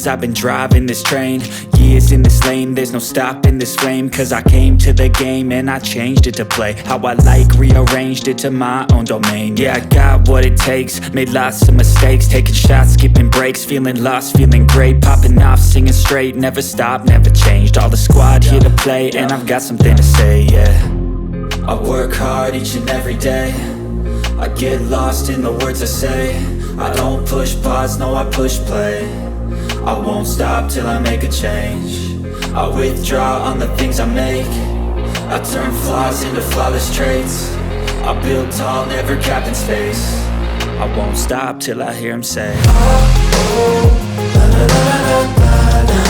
I've been driving this train. years in this lane, there's no stopping this flame. Cause I came to the game and I changed it to play how I like, rearranged it to my own domain. Yeah, I got what it takes, made lots of mistakes, taking shots, skipping breaks, feeling lost, feeling great, popping off, singing straight, never stopped, never changed. All the squad here to play, and I've got something to say, yeah. I work hard each and every day, I get lost in the words I say. I don't push pause, no I push play. I won't stop till I make a change. I withdraw on the things I make. I turn flaws into flawless traits. I build tall, never capped in space. I won't stop till I hear him say, oh, oh, la la la la la la.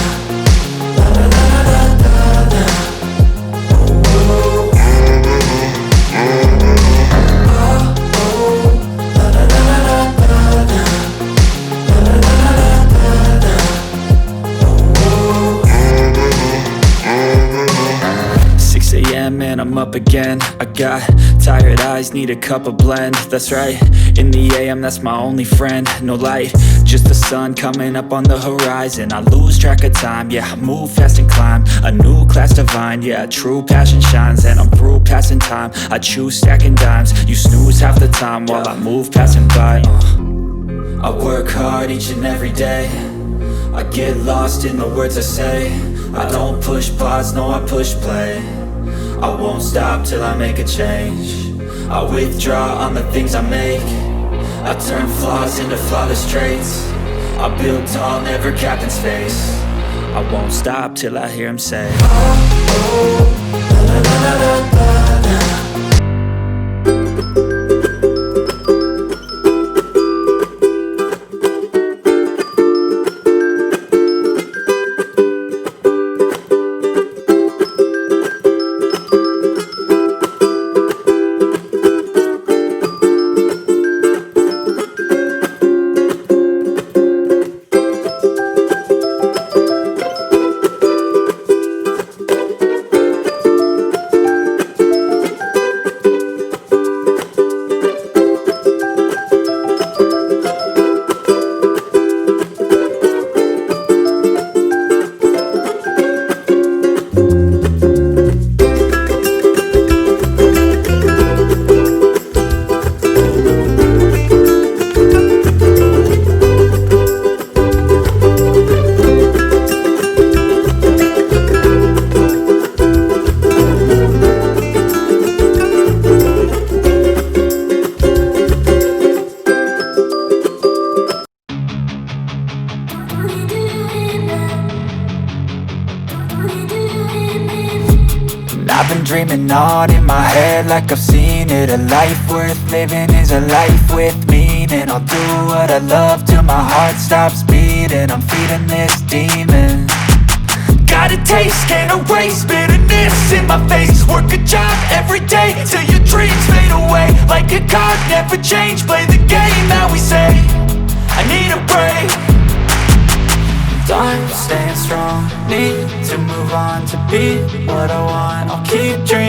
And I'm up again. I got tired eyes, need a cup of blend. That's right, in the AM, that's my only friend. No light, just the sun coming up on the horizon. I lose track of time, yeah, I move fast and climb a new class divine, yeah, true passion shines. And I'm through passing time, I choose stacking dimes. You snooze half the time while I move passing by. I work hard each and every day, I get lost in the words I say. I don't push pause, no I push play. I won't stop till I make a change. I withdraw on the things I make. I turn flaws into flawless traits. I build tall, never capped in space. I won't stop till I hear him say, oh, oh, la la la la la la. I've been dreaming on in my head like I've seen it. A life worth living is a life with meaning. I'll do what I love till my heart stops beating. I'm feeding this demon. Got a taste, can't erase bitterness in my face. Work a job every day till your dreams fade away. Like a card, never change, play the game that we say. I need a break. I'm staying strong, need to move on to be what I want. I'll keep dreaming.